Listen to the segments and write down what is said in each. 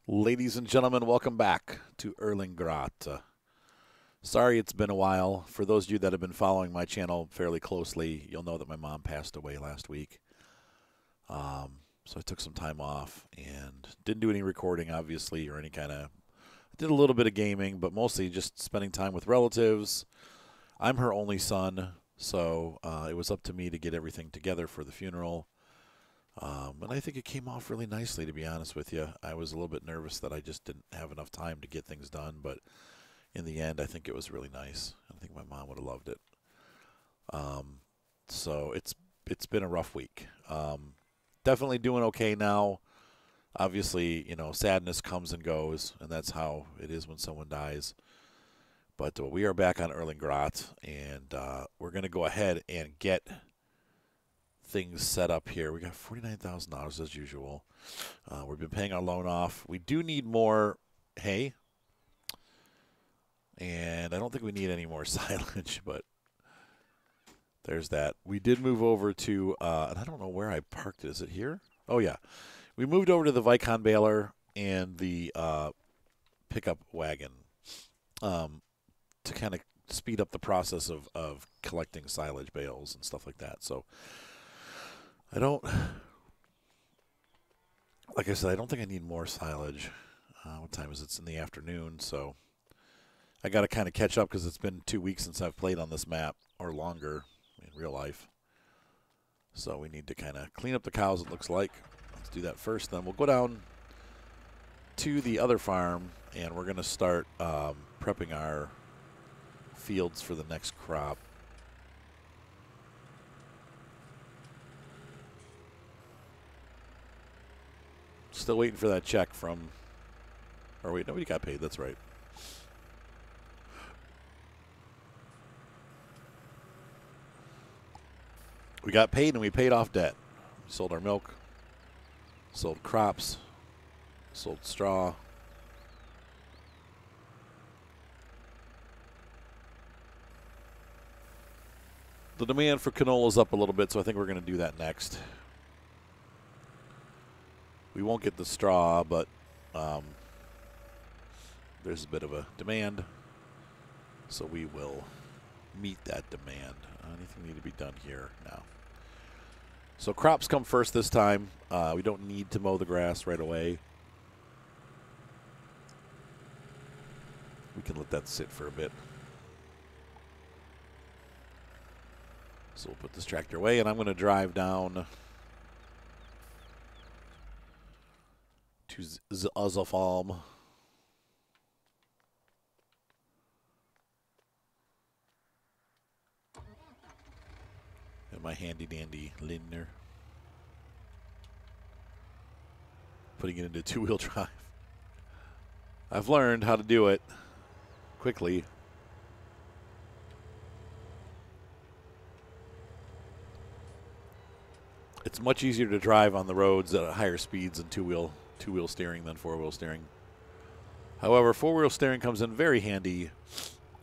Ladies and gentlemen, welcome back to Erlingrad. Sorry it's been a while. For those of you that have been following my channel fairly closely, you'll know that my mom passed away last week. So I took some time off and didn't do any recording, obviously, or any kind of. I did a little bit of gaming, but mostly just spending time with relatives. I'm her only son, so it was up to me to get everything together for the funeral. And I think it came off really nicely, to be honest with you. I was a little bit nervous that I just didn't have enough time to get things done, but in the end, I think it was really nice. I think my mom would have loved it. So it's been a rough week. Definitely doing okay now. Obviously, sadness comes and goes, and that's how it is when someone dies. But we are back on Erlingrad, and we're going to go ahead and get things set up here. We got $49,000 as usual. We've been paying our loan off. We do need more hay, and I don't think we need any more silage, but there's that. We did move over to, and I don't know where I parked it. Is it here? Oh, yeah. We moved over to the Vicon baler and the pickup wagon to kind of speed up the process of collecting silage bales and stuff like that. So like I said, I don't think I need more silage. What time is it? It's in the afternoon, so I got to kind of catch up because it's been 2 weeks since I've played on this map, or longer in real life. So we need to kind of clean up the cows, it looks like. Let's do that first. Then we'll go down to the other farm, and we're going to start prepping our fields for the next crop. Still waiting for that check from, or wait, nobody got paid. That's right. We got paid and we paid off debt. We sold our milk, sold crops, sold straw. The demand for canola is up a little bit, so I think we're going to do that next. We won't get the straw, but there's a bit of a demand, so we will meet that demand. Anything need to be done here now? So crops come first this time. We don't need to mow the grass right away. We can let that sit for a bit. So we'll put this tractor away, and I'm going to drive down to the other farm. And my handy dandy Lindner. Putting it into two-wheel drive. I've learned how to do it quickly. It's much easier to drive on the roads at higher speeds than two-wheel steering than four-wheel steering. However, four-wheel steering comes in very handy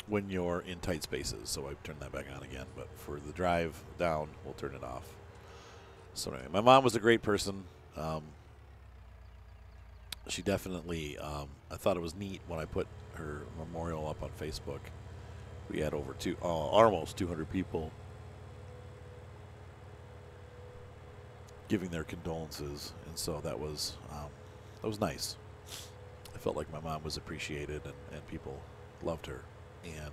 when you're in tight spaces. So I've turned that back on again. But for the drive down, we'll turn it off. So anyway, my mom was a great person. She definitely, I thought it was neat when I put her memorial up on Facebook. We had over almost 200 people giving their condolences, and so that was nice. I felt like my mom was appreciated, and people loved her, and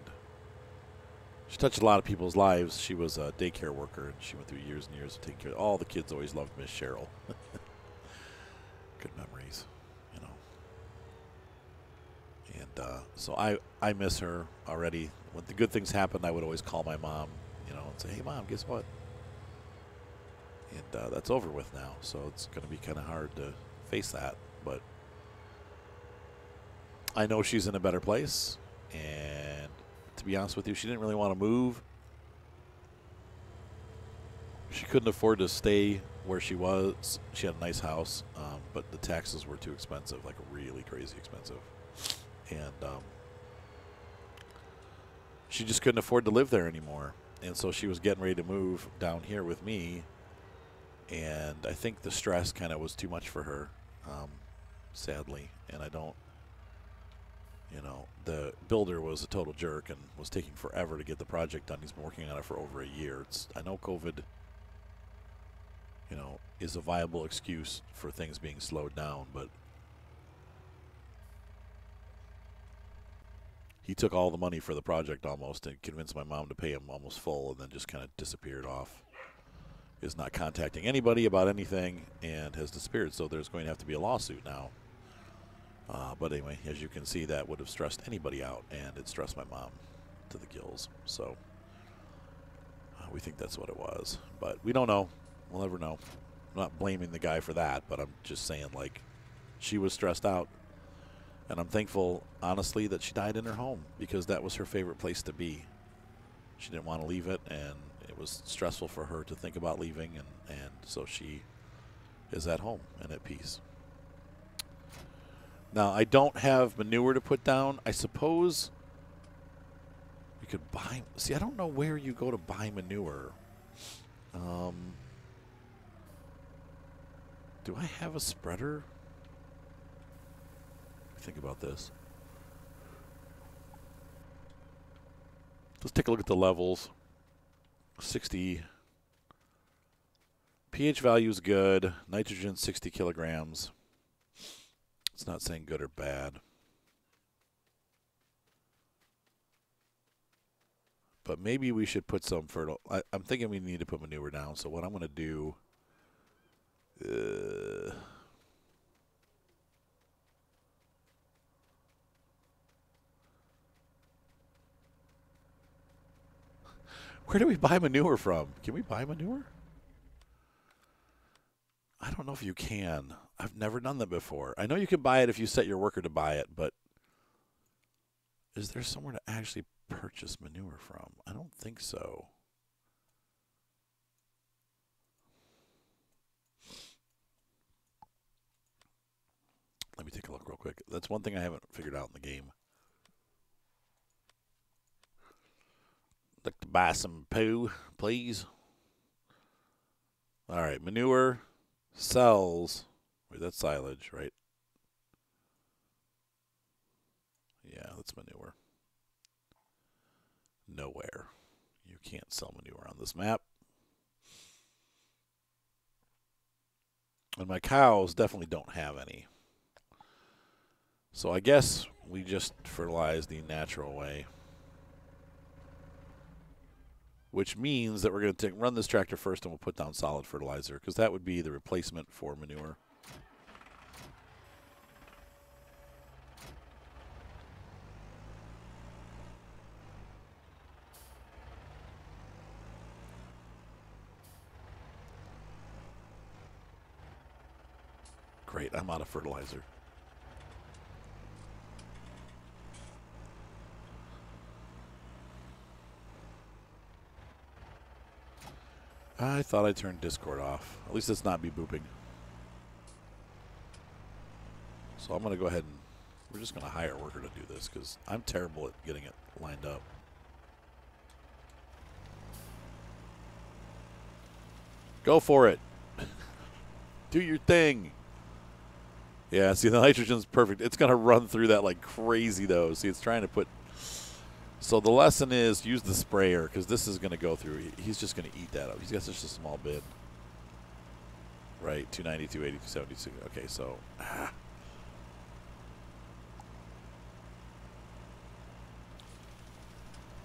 she touched a lot of people's lives. She was a daycare worker, and she went through years and years of taking care of all the kids. Always loved Miss Cheryl. Good memories, and so I miss her already. When the good things happened, I would always call my mom, and say, "Hey, Mom, guess what?" And that's over with now, so it's going to be kind of hard to face that. But I know she's in a better place, and to be honest with you, she didn't really want to move. She couldn't afford to stay where she was. She had a nice house, but the taxes were too expensive, like really crazy expensive. And she just couldn't afford to live there anymore. And so she was getting ready to move down here with me. And I think the stress kind of was too much for her. sadly, and I don't, you know, the builder was a total jerk and was taking forever to get the project done. He's been working on it for over a year. I know COVID, you know, is a viable excuse for things being slowed down, but he took all the money for the project almost and convinced my mom to pay him almost full and then just kind of disappeared off. Is not contacting anybody about anything and has disappeared, so there's going to have to be a lawsuit now. But anyway, as you can see, that would have stressed anybody out, and it stressed my mom to the gills. So we think that's what it was, but we don't know. We'll never know. I'm not blaming the guy for that, but I'm just saying, like, she was stressed out, and I'm thankful, honestly, that she died in her home because that was her favorite place to be. She didn't want to leave it, and it was stressful for her to think about leaving, and so she is at home and at peace. Now, I don't have manure to put down. I suppose we could buy... See, I don't know where you go to buy manure. Do I have a spreader? Think about this. Let's take a look at the levels. 60. pH value is good. Nitrogen 60 kilograms. It's not saying good or bad. But maybe we should put some fertile. I'm thinking we need to put manure down. So what I'm going to do. Where do we buy manure from? Can we buy manure? I don't know if you can. I've never done that before. I know you can buy it if you set your worker to buy it, but is there somewhere to actually purchase manure from? I don't think so. Let me take a look real quick. That's one thing I haven't figured out in the game. I'd like to buy some poo, please. All right, manure sells. Wait, that's silage, right? Yeah, that's manure. Nowhere. You can't sell manure on this map. And my cows definitely don't have any. So I guess we just fertilize the natural way. Which means that we're going to run this tractor first and we'll put down solid fertilizer because that would be the replacement for manure. Great, I'm out of fertilizer. I thought I turned Discord off. At least it's not me booping. So I'm going to go ahead and we're just going to hire a worker to do this because I'm terrible at getting it lined up. Go for it. Do your thing. Yeah, see, the nitrogen's perfect. It's going to run through that like crazy, though. See, it's trying to put... So the lesson is use the sprayer because this is going to go through. He's just going to eat that up. He's got such a small bin. Right, 290, 280, 276. Okay, so...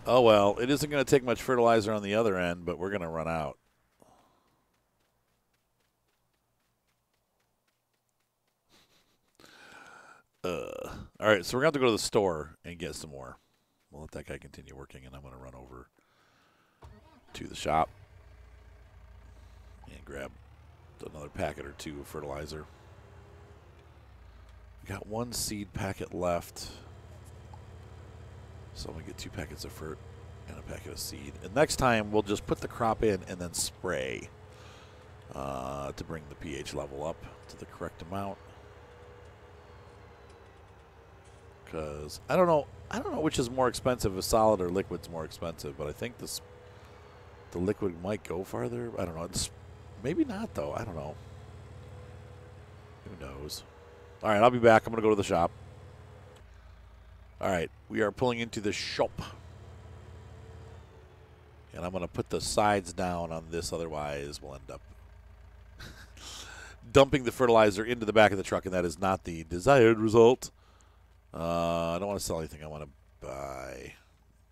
Oh, well, it isn't going to take much fertilizer on the other end, but we're going to run out. All right, so we're going to have to go to the store and get some more. We'll let that guy continue working, and I'm going to run over to the shop and grab another packet or two of fertilizer. We got one seed packet left. So I'm going to get 2 packets of fert and a packet of seed. And next time, we'll just put the crop in and then spray to bring the pH level up to the correct amount. Because I don't know which is more expensive, if solid or liquid's more expensive, but I think the liquid might go farther. I don't know. Maybe not, though. I don't know. Who knows? All right, I'll be back. I'm going to go to the shop. All right, we are pulling into the shop. And I'm going to put the sides down on this, otherwise we'll end up dumping the fertilizer into the back of the truck, and that is not the desired result. I don't want to sell anything. I want to buy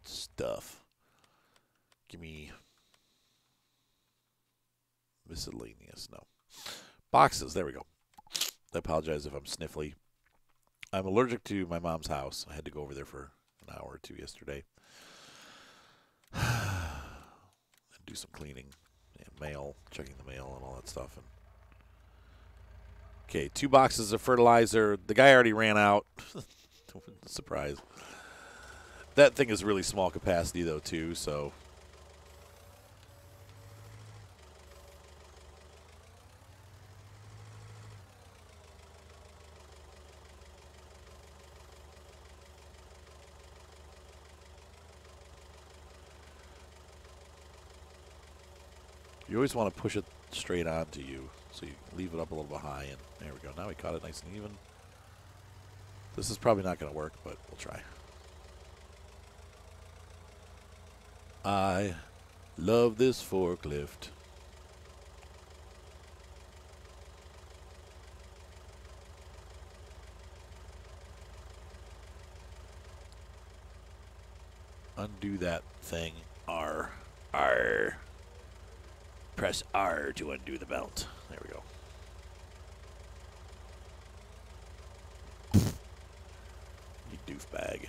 stuff. Give me miscellaneous. No. Boxes. There we go. I apologize if I'm sniffly. I'm allergic to my mom's house. I had to go over there for an hour or two yesterday. And do some cleaning and mail, checking the mail and all that stuff. And okay, 2 boxes of fertilizer. The guy already ran out. Surprise. That thing is really small capacity, though, too, so. You always want to push it straight onto you, so you leave it up a little bit high, and there we go. Now we caught it nice and even. This is probably not going to work, but we'll try. I love this forklift. Undo that thing. R. R. Press R to undo the belt. There we go. You doofbag.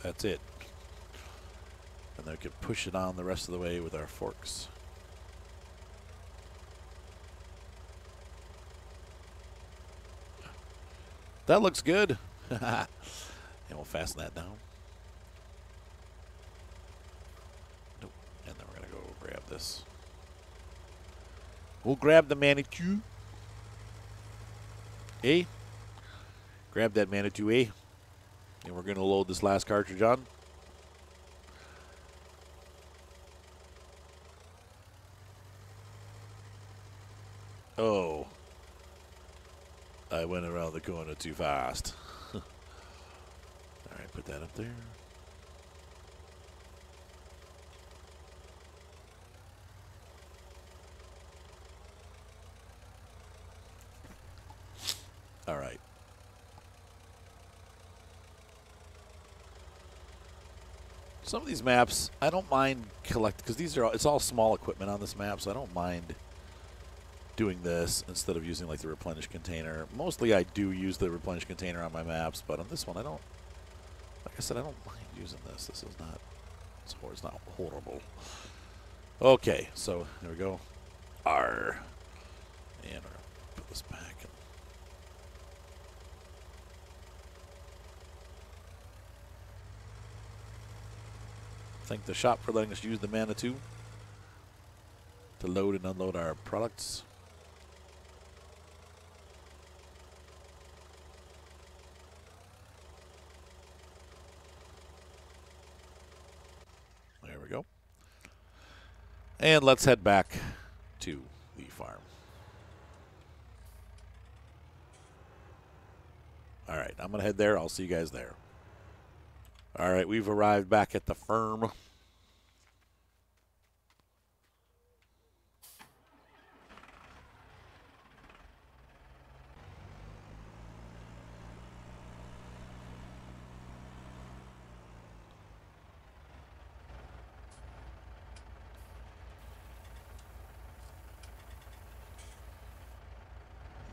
That's it. And then we can push it on the rest of the way with our forks. That looks good. And we'll fasten that down. Nope. And then we're going to go grab this. We'll grab the Manitou. A. Grab that Manitou A. And we're going to load this last cartridge on. Oh. I went around the corner too fast. All right, put that up there. All right. Some of these maps, I don't mind collect because it's all small equipment on this map, so I don't mind doing this instead of using like the replenish container. Mostly I do use the replenish container on my maps, but on this one I don't. Like I said, I don't mind using this. This is not, it's not horrible. Okay, so there we go. R. And we're gonna put this back. Thank the shop for letting us use the Manitou to load and unload our products. There we go. And let's head back to the farm. All right, I'm going to head there. I'll see you guys there. All right, we've arrived back at the farm.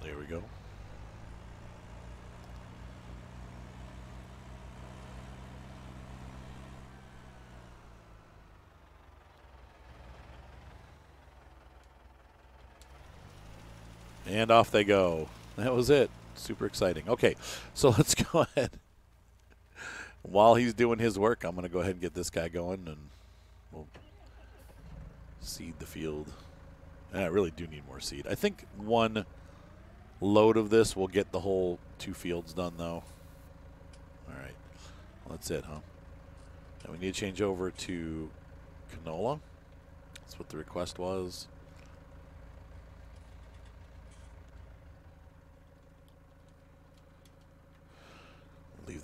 There we go. And off they go. That was it. Super exciting. Okay, so let's go ahead. While he's doing his work, I'm going to go ahead and get this guy going, and we'll seed the field. And I really do need more seed. I think one load of this will get the whole 2 fields done, though. All right. Well, that's it, huh? And we need to change over to canola. That's what the request was.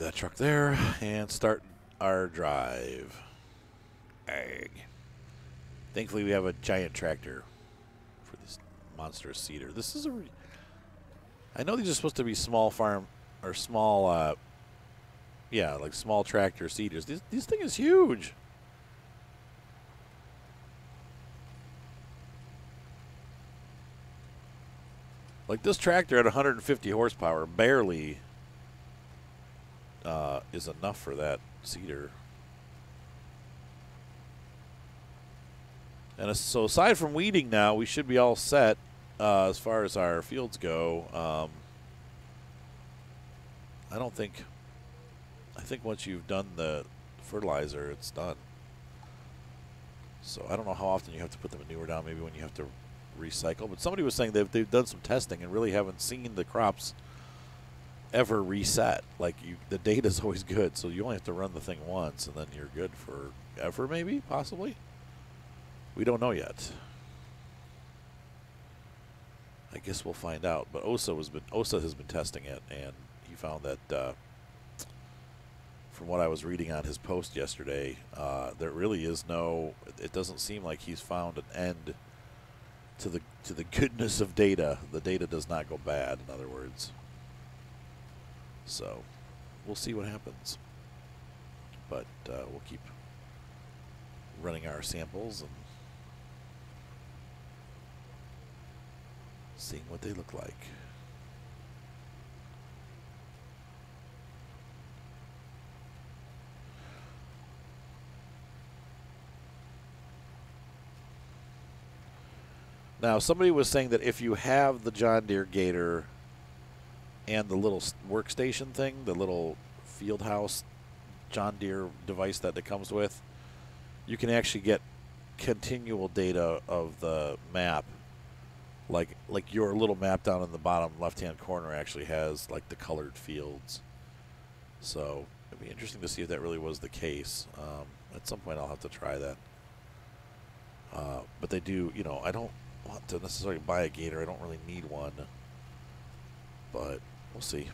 that truck there and start our drive. Ag. Thankfully, we have a giant tractor for this monstrous seeder. This is a. I know these are supposed to be small farm or small, yeah, like small tractor seeders. This thing is huge. Like this tractor at 150 horsepower barely is enough for that seeder. And so aside from weeding now, we should be all set as far as our fields go. I think once you've done the fertilizer, it's done. So I don't know how often you have to put the manure down, maybe when you have to recycle. But somebody was saying they've done some testing and really haven't seen the crops ever reset. Like the data's always good, so you only have to run the thing once, and then you're good for ever, maybe, possibly. We don't know yet. I guess we'll find out. But OSA has been testing it, and he found that from what I was reading on his post yesterday, there really is no. It doesn't seem like he's found an end to the goodness of data. The data does not go bad, in other words. So we'll see what happens. But we'll keep running our samples and seeing what they look like. Now, somebody was saying that if you have the John Deere Gator and the little workstation thing, the little field house John Deere device that it comes with, you can actually get continual data of the map. Like your little map down in the bottom left-hand corner actually has like the colored fields. So it'd be interesting to see if that really was the case. At some point I'll have to try that. But they do, you know, I don't want to necessarily buy a Gator. I don't really need one. But we'll see.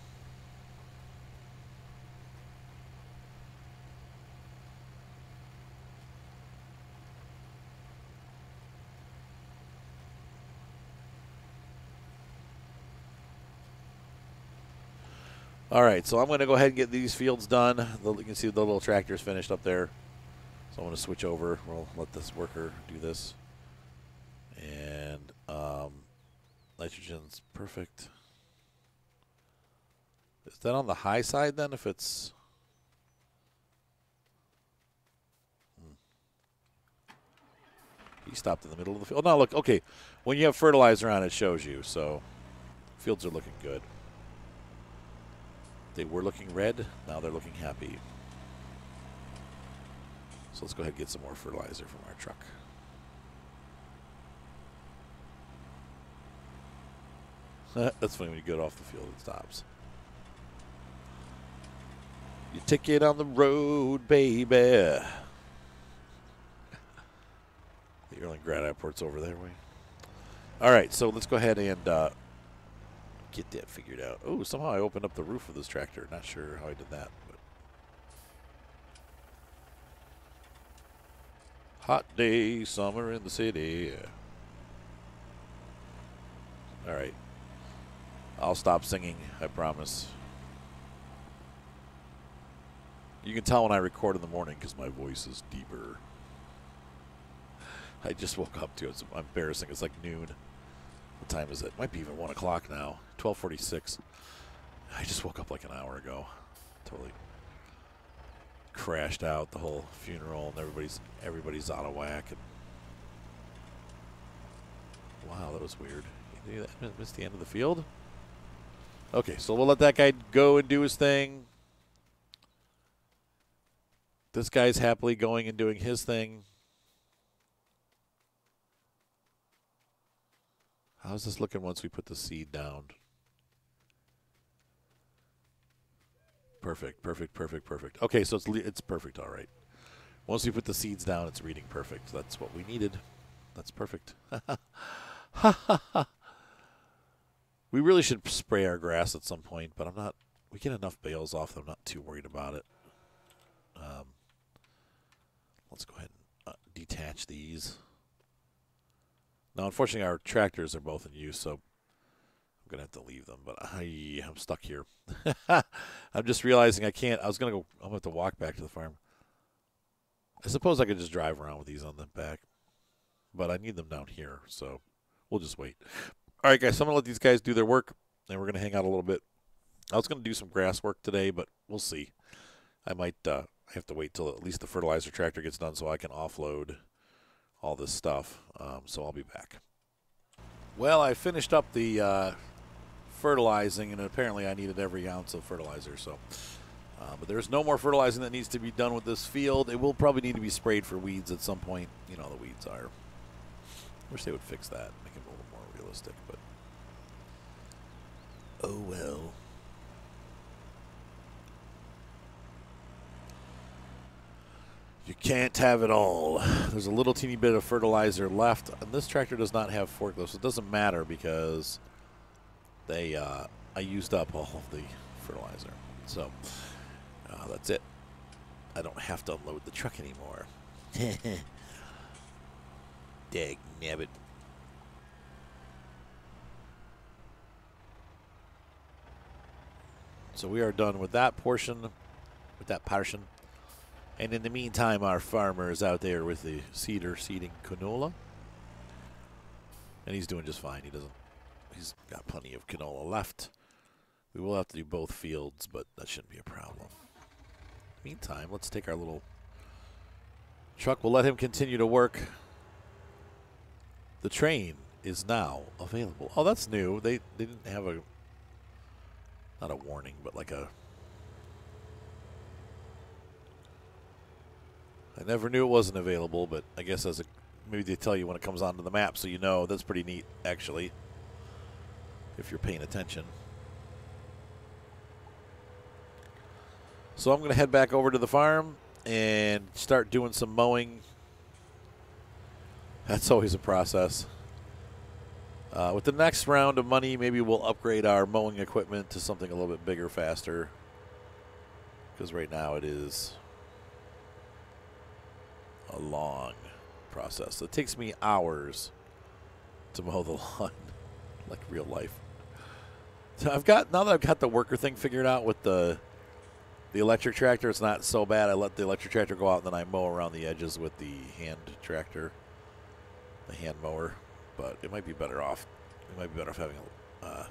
All right, so I'm going to go ahead and get these fields done. You can see the little tractor's finished up there. So I'm going to switch over. We'll let this worker do this. And nitrogen's perfect. Is that on the high side then if it's... He stopped in the middle of the field. Oh, no, look, okay. When you have fertilizer on, it shows you. So fields are looking good. They were looking red. Now they're looking happy. So let's go ahead and get some more fertilizer from our truck. That's funny when you get off the field, it stops. Your ticket on the road, baby. The Erling Grad Airport's over there, way. All right, so let's go ahead and get that figured out. Oh, somehow I opened up the roof of this tractor. Not sure how I did that. But. Hot day, summer in the city. All right. I'll stop singing, I promise. You can tell when I record in the morning because my voice is deeper. I just woke up to it. It's embarrassing. It's like noon. What time is it? Might be even 1 o'clock now. 12:46. I just woke up like an hour ago. Totally crashed out the whole funeral, and everybody's out of whack. And wow, that was weird. You missed the end of the field. Okay, so we'll let that guy go and do his thing. This guy's happily going and doing his thing. How's this looking once we put the seed down? Perfect, perfect, perfect, perfect. Okay, so it's perfect, all right. Once we put the seeds down, it's reading perfect. That's what we needed. That's perfect. We really should spray our grass at some point, but I'm not We get enough bales off that I'm not too worried about it. Let's go ahead and detach these. Now, unfortunately, our tractors are both in use, so I'm going to have to leave them. But I'm stuck here. I'm just realizing I can't. I'm going to have to walk back to the farm. I suppose I could just drive around with these on the back. But I need them down here, so we'll just wait. All right, guys, so I'm going to let these guys do their work, and we're going to hang out a little bit. I was going to do some grass work today, but we'll see. I might have to wait till at least the fertilizer tractor gets done so I can offload all this stuff. So I'll be back. Well, I finished up the fertilizing, and apparently I needed every ounce of fertilizer. So, but there's no more fertilizing that needs to be done with this field. It will probably need to be sprayed for weeds at some point. You know, the weeds are. Wish they would fix that, make it a little more realistic, but oh well. You can't have it all. There's a little teeny bit of fertilizer left, and this tractor does not have forklifts. It doesn't matter because I used up all of the fertilizer. So that's it. I don't have to unload the truck anymore. Dag nabbit. So we are done with that portion, And in the meantime, our farmer is out there with the seeding canola. And he's doing just fine. He's got plenty of canola left. We will have to do both fields, but that shouldn't be a problem. Meantime, let's take our little truck. We'll let him continue to work. The train is now available. Oh, that's new. They didn't have not a warning, but like a... I never knew it wasn't available, but I guess maybe they tell you when it comes onto the map so you know. That's pretty neat, actually, if you're paying attention. So I'm going to head back over to the farm and start doing some mowing. That's always a process. With the next round of money, maybe we'll upgrade our mowing equipment to something a little bit bigger, faster. Because right now it is a long process. It takes me hours to mow the lawn, like real life. So now that I've got the worker thing figured out with the electric tractor, it's not so bad. I let the electric tractor go out, and then I mow around the edges with the hand tractor, the hand mower. But it might be better off. It might be better off having a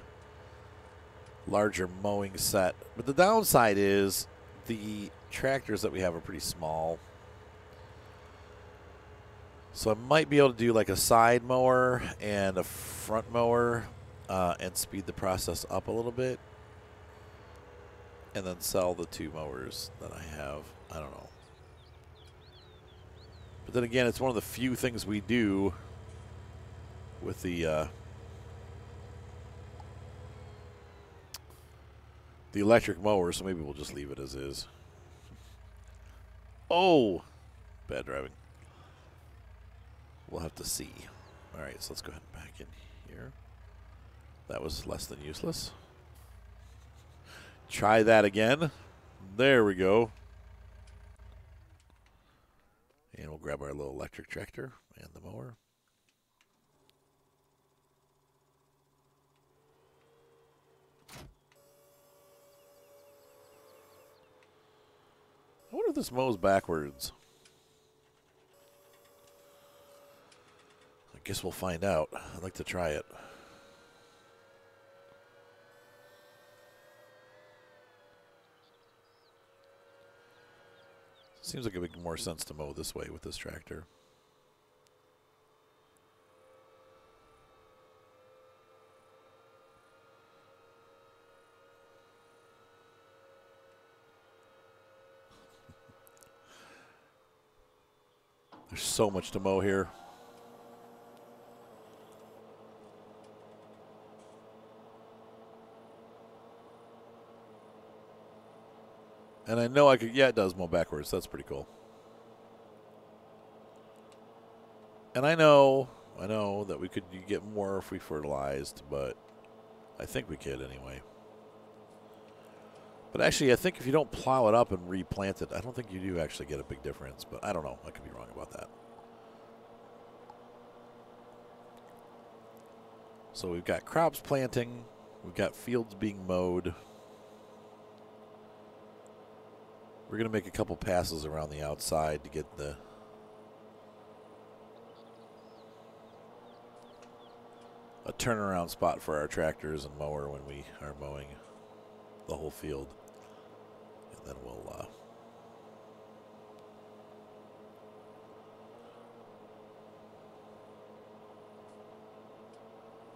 larger mowing set. But the downside is the tractors that we have are pretty small. So I might be able to do like a side mower and a front mower and speed the process up a little bit. And then sell the two mowers that I have. I don't know. But then again, it's one of the few things we do with the electric mower, so maybe we'll just leave it as is. Oh, bad driving. We'll have to see. All right, so let's go ahead and back in here. That was less than useless. Try that again. There we go. And we'll grab our little electric tractor and the mower. I wonder if this mows backwards. I guess we'll find out. I'd like to try it. Seems like it would make more sense to mow this way with this tractor. There's so much to mow here. And I know I could, yeah, it does mow backwards. That's pretty cool. And I know that we could get more if we fertilized, but I think we could anyway. But actually, I think if you don't plow it up and replant it, I don't think you do actually get a big difference. But I don't know. I could be wrong about that. So we've got crops planting. We've got fields being mowed. We're going to make a couple passes around the outside to get a turnaround spot for our tractors and mower when we are mowing the whole field. And then we'll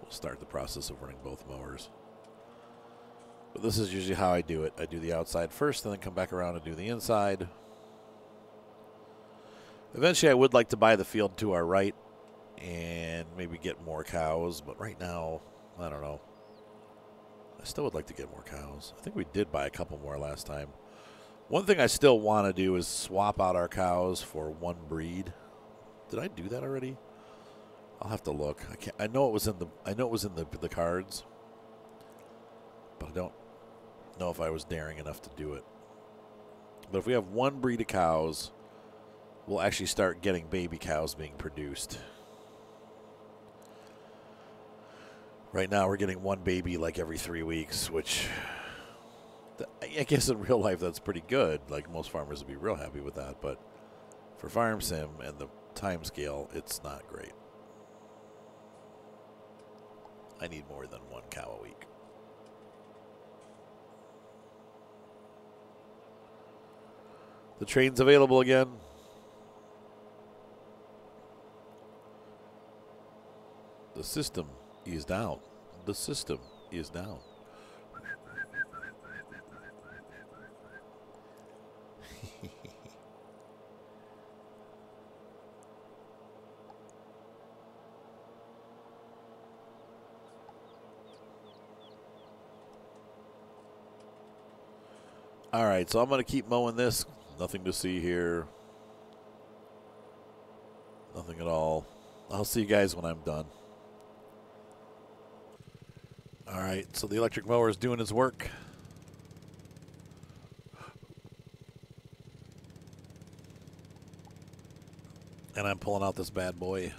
start the process of running both mowers. But this is usually how I do it. I do the outside first and then come back around and do the inside. Eventually I would like to buy the field to our right and maybe get more cows, but right now, I don't know. I still would like to get more cows. I think we did buy a couple more last time. One thing I still want to do is swap out our cows for one breed. Did I do that already? I'll have to look. I know it was in the cards, but I don't know if I was daring enough to do it. But if we have one breed of cows, we'll actually start getting baby cows being produced. Right now we're getting one baby like every 3 weeks, which I guess in real life that's pretty good. Like most farmers would be real happy with that, but for farm sim and the time scale, it's not great. I need more than one cow a week. The train's available again. The system is down. The system is down. All right, so I'm going to keep mowing this. Nothing to see here. Nothing at all. I'll see you guys when I'm done. All right, so the electric mower is doing its work. And I'm pulling out this bad boy.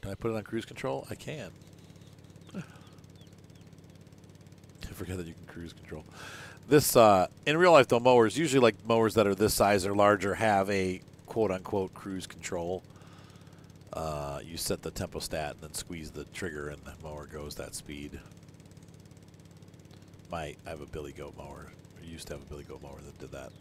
Can I put it on cruise control? I can. I forget that you can cruise control. This, in real life though, mowers, usually like mowers that are this size or larger have a quote-unquote cruise control. You set the tempo stat and then squeeze the trigger and the mower goes that speed. I have a Billy Goat mower. I used to have a Billy Goat mower that did that.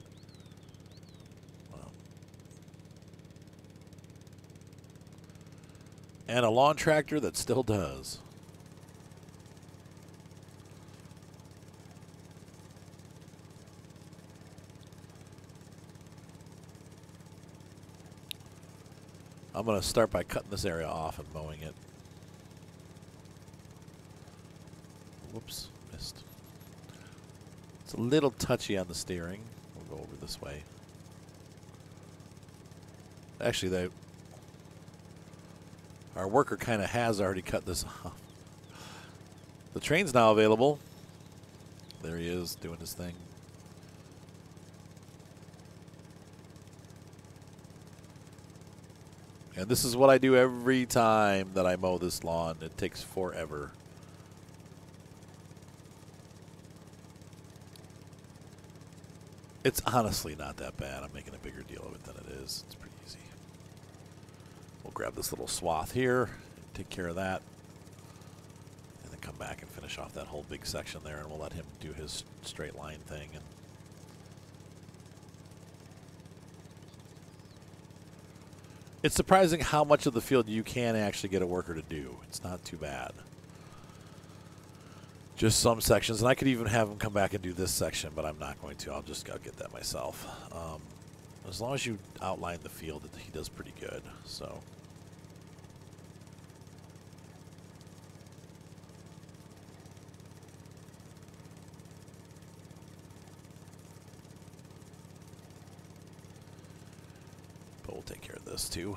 And a lawn tractor that still does. I'm going to start by cutting this area off and mowing it. Whoops, missed. It's a little touchy on the steering. We'll go over this way. Actually, our worker kind of has already cut this off. The train's now available. There he is doing his thing. And this is what I do every time that I mow this lawn. It takes forever. It's honestly not that bad. I'm making a bigger deal of it than it is. It's pretty easy. We'll grab this little swath here, take care of that, and then come back and finish off that whole big section there, and we'll let him do his straight line thing. And it's surprising how much of the field you can actually get a worker to do. It's not too bad. Just some sections, and I could even have him come back and do this section, but I'm not going to. I'll get that myself. As long as you outline the field, he does pretty good. So. But we'll take care of this too.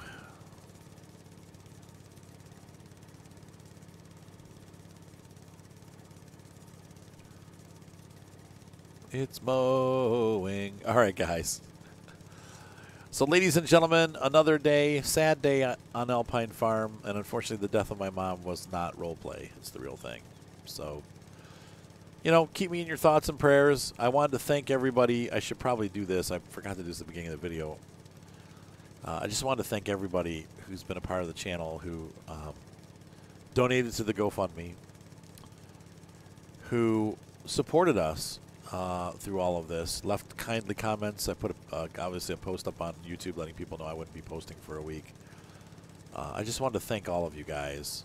It's mowing. All right, guys. So, ladies and gentlemen, another day, sad day on Alpine Farm, and unfortunately the death of my mom was not role play. It's the real thing. So, you know, keep me in your thoughts and prayers. I wanted to thank everybody. I should probably do this. I forgot to do this at the beginning of the video. I just wanted to thank everybody who's been a part of the channel, who donated to the GoFundMe, who supported us through all of this, left kindly comments. I put obviously a post up on YouTube letting people know I wouldn't be posting for a week. I just wanted to thank all of you guys.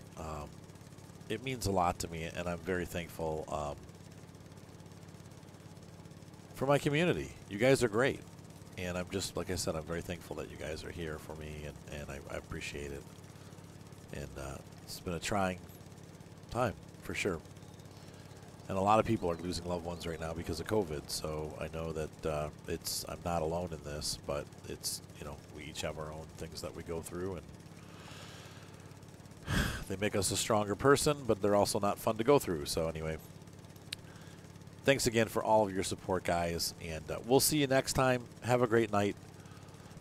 It means a lot to me, and I'm very thankful for my community. You guys are great, and I'm just, like I said, I'm very thankful that you guys are here for me, and I appreciate it. And it's been a trying time, for sure. And a lot of people are losing loved ones right now because of COVID, so I know that I'm not alone in this, but it's, you know, we each have our own things that we go through, and they make us a stronger person, but they're also not fun to go through. So anyway, thanks again for all of your support, guys, and we'll see you next time. Have a great night.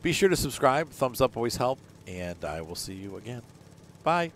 Be sure to subscribe. Thumbs up always help, and I will see you again. Bye.